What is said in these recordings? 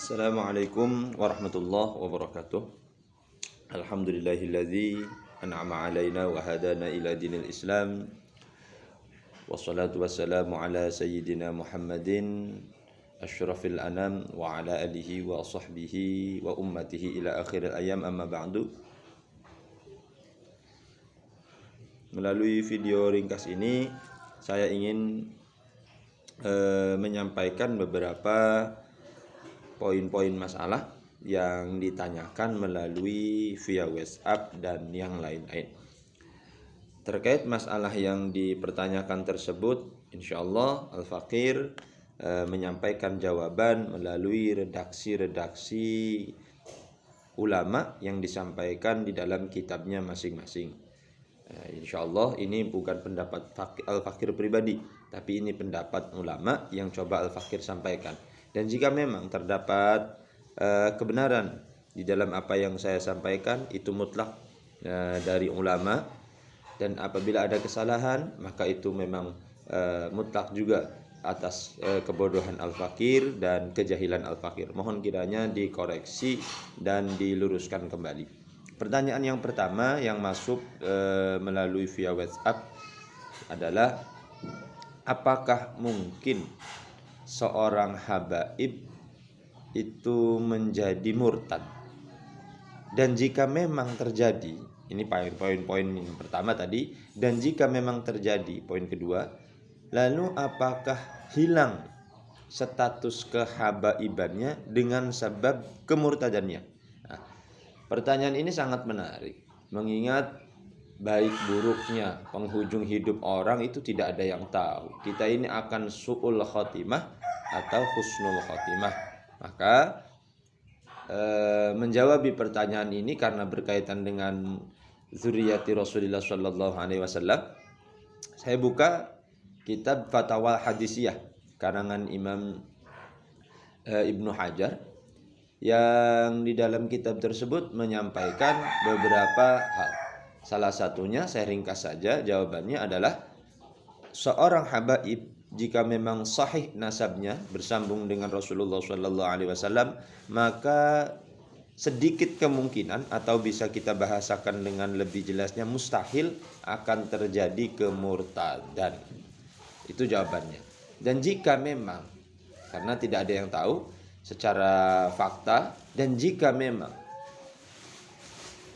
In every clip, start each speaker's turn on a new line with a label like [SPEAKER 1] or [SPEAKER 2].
[SPEAKER 1] Assalamualaikum warahmatullahi wabarakatuh. Alhamdulillahilladzi an'ama alaina wa hadana ila dinil Islam. Wassalatu wassalamu ala sayyidina Muhammadin asyrafil anam wa ala alihi wa sahbihi wa ummatihi ila akhiril ayam, amma ba'du. Melalui video ringkas ini saya ingin menyampaikan beberapa poin-poin masalah yang ditanyakan melalui via WhatsApp dan yang lain-lain. Terkait masalah yang dipertanyakan tersebut, insyaallah Al-Faqir menyampaikan jawaban melalui redaksi-redaksi ulama yang disampaikan di dalam kitabnya masing-masing. Insyaallah ini bukan pendapat Al-Faqir pribadi, tapi ini pendapat ulama yang coba Al-Faqir sampaikan. Dan jika memang terdapat kebenaran di dalam apa yang saya sampaikan, itu mutlak dari ulama. Dan apabila ada kesalahan, maka itu memang mutlak juga atas kebodohan Al-Faqir dan kejahilan Al-Faqir. Mohon kiranya dikoreksi dan diluruskan kembali. Pertanyaan yang pertama yang masuk melalui via WhatsApp adalah, apakah mungkin seorang habaib itu menjadi murtad? Dan jika memang terjadi, ini poin-poin yang pertama tadi, dan jika memang terjadi, poin kedua, lalu apakah hilang status kehabaibannya dengan sebab kemurtadannya? Nah, pertanyaan ini sangat menarik, mengingat baik buruknya penghujung hidup orang itu tidak ada yang tahu. Kita ini akan su'ul khotimah atau husnul khotimah. Maka menjawab pertanyaan ini karena berkaitan dengan zuriyati Rasulullah sallallahu alaihi wasallam, saya buka kitab Fatwa Hadisiyah karangan Imam Ibnu Hajar, yang di dalam kitab tersebut menyampaikan beberapa hal. Salah satunya saya ringkas saja, jawabannya adalah seorang habaib jika memang sahih nasabnya bersambung dengan Rasulullah sallallahu alaihi wasallam, maka sedikit kemungkinan, atau bisa kita bahasakan dengan lebih jelasnya, mustahil akan terjadi kemurtadan. Itu jawabannya. Dan jika memang, karena tidak ada yang tahu secara fakta, dan jika memang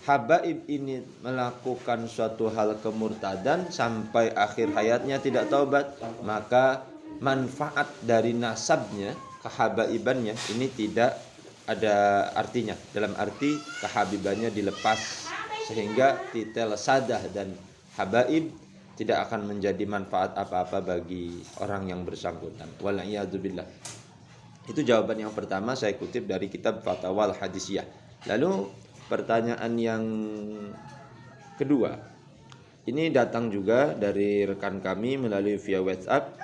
[SPEAKER 1] habaib ini melakukan suatu hal kemurtadan sampai akhir hayatnya tidak taubat, maka manfaat dari nasabnya, kehabaibannya ini tidak ada artinya, dalam arti kehabibannya dilepas, sehingga titel sadah dan habaib tidak akan menjadi manfaat apa-apa bagi orang yang bersangkutan. Wal'iyadzubillah. Itu jawaban yang pertama, saya kutip dari kitab Fatwa Hadisiyah. Lalu pertanyaan yang kedua, ini datang juga dari rekan kami melalui via WhatsApp.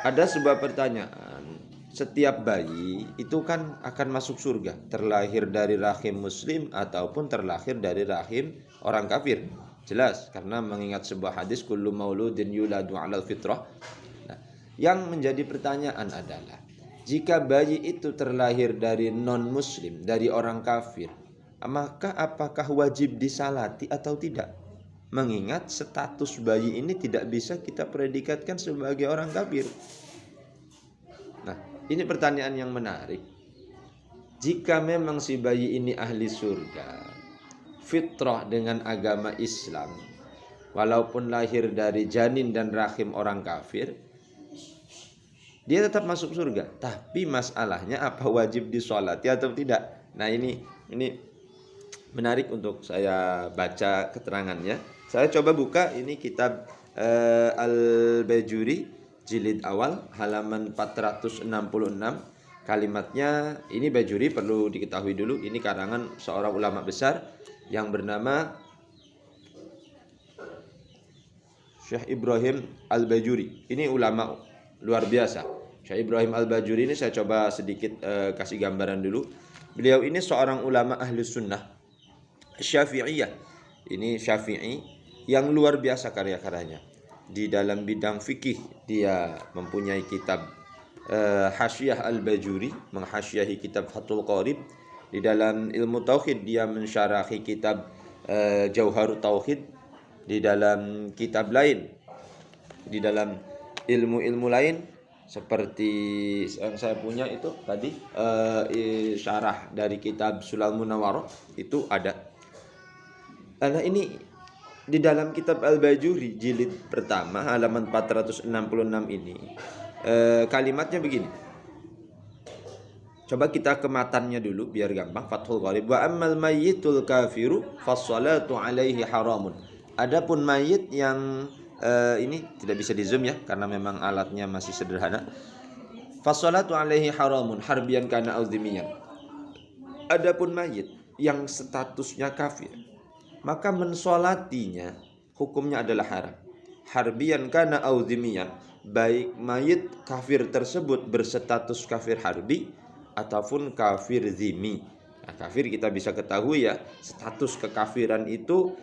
[SPEAKER 1] Ada sebuah pertanyaan, setiap bayi itu kan akan masuk surga, terlahir dari rahim muslim ataupun terlahir dari rahim orang kafir. Jelas, karena mengingat sebuah hadis, kullu mauludin yuladu 'alal fitrah. Nah, yang menjadi pertanyaan adalah, jika bayi itu terlahir dari non muslim, dari orang kafir, maka apakah wajib disalati atau tidak? Mengingat status bayi ini tidak bisa kita predikatkan sebagai orang kafir. Nah, ini pertanyaan yang menarik. Jika memang si bayi ini ahli surga, fitrah dengan agama Islam, walaupun lahir dari janin dan rahim orang kafir, dia tetap masuk surga. Tapi masalahnya, apa wajib disolati atau tidak? Nah, ini menarik untuk saya baca keterangannya. Saya coba buka ini kitab Al-Bajuri jilid awal halaman 466. Kalimatnya ini, Bajuri perlu diketahui dulu, ini karangan seorang ulama besar yang bernama Syekh Ibrahim Al-Bajuri. Ini ulama luar biasa. Syekh Ibrahim Al-Bajuri ini saya coba sedikit kasih gambaran dulu. Beliau ini seorang ulama ahli sunnah Syafi'iyah. Ini Syafi'i yang luar biasa karya-karyanya. Di dalam bidang fikih dia mempunyai kitab Hasyiah Al-Bajuri, menghasyiahi kitab Fathul Qorib. Di dalam ilmu tauhid dia mensyarahi kitab Jauharut Tauhid. Di dalam kitab lain, di dalam ilmu-ilmu lain seperti yang saya punya itu tadi, syarah dari kitab Sulal Munawwarah itu ada. Nah ini di dalam kitab Al-Bajuri jilid pertama halaman 466 ini kalimatnya begini. Coba kita ke matanya dulu biar gampang. Fathul Qorib, wa ammal mayyitul kafiru fassalatu alaihi haramun. Adapun mayit yang ini tidak bisa di zoom ya karena memang alatnya masih sederhana. Fassalatu alaihi haramun harbiyan kana auzimiyan. Adapun mayit yang statusnya kafir, maka mensolatinya hukumnya adalah haram. Harbiyan kana auzimiyan, baik mayit kafir tersebut berstatus kafir harbi ataupun kafir zimi. Nah, kafir kita bisa ketahui ya, status kekafiran itu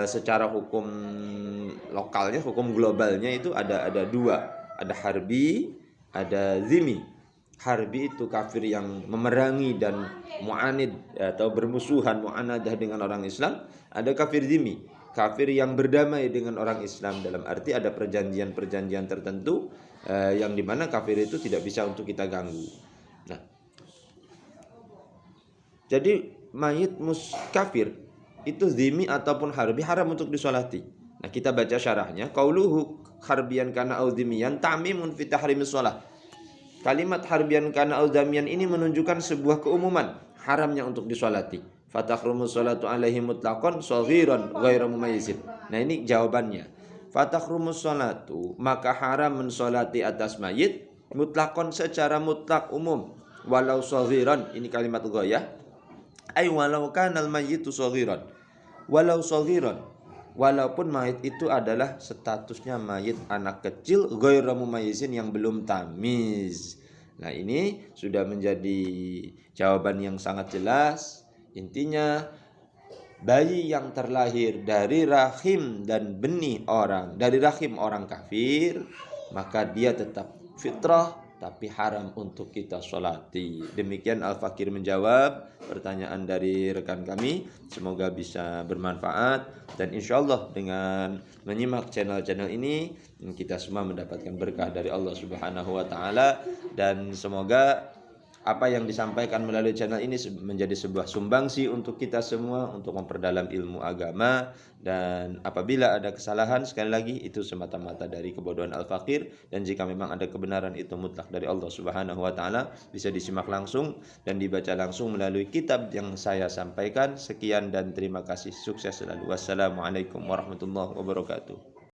[SPEAKER 1] secara hukum lokalnya, hukum globalnya itu ada dua, ada harbi, ada zimi. Harbi itu kafir yang memerangi dan mu'anid atau bermusuhan, mu'anadah dengan orang Islam. Ada kafir zimi, kafir yang berdamai dengan orang Islam, dalam arti ada perjanjian-perjanjian tertentu yang dimana kafir itu tidak bisa untuk kita ganggu. Nah, jadi mayit kafir itu zimi ataupun harbi haram untuk disolati. Nah kita baca syarahnya. Qauluhu harbiyan kana au zimiyan ta'mimun fi tahrimis shalah. Kalimat harbiyan kana au zamiyan ini menunjukkan sebuah keumuman haramnya untuk disolati. Fatahrumus sholatu alaihi mutlaqan shaghiran ghairu mumayyizin. Nah ini jawabannya. Fatahrumus sholatu, maka haram mensolati atas mayit mutlaqan secara mutlak umum, walau shaghiran, ini kalimat ghayah. Ay walau kanal mayyitu shaghiran, walau shaghiran, walaupun mayit itu adalah statusnya mayit anak kecil ghairu mumayyizin yang belum tamiz. Nah ini sudah menjadi jawaban yang sangat jelas. Intinya bayi yang terlahir dari rahim dan benih orang, dari rahim orang kafir, maka dia tetap fitrah tapi haram untuk kita sholati. Demikian Al-Fakir menjawab pertanyaan dari rekan kami. Semoga bisa bermanfaat, dan insya Allah dengan menyimak channel-channel ini kita semua mendapatkan berkah dari Allah Subhanahu wa Ta'ala. Dan semoga apa yang disampaikan melalui channel ini menjadi sebuah sumbangsi untuk kita semua untuk memperdalam ilmu agama. Dan apabila ada kesalahan, sekali lagi itu semata-mata dari kebodohan Al-Fakir, dan jika memang ada kebenaran itu mutlak dari Allah Subhanahu wa Ta'ala. Bisa disimak langsung dan dibaca langsung melalui kitab yang saya sampaikan. Sekian dan terima kasih. Sukses selalu. Wassalamualaikum warahmatullahi wabarakatuh.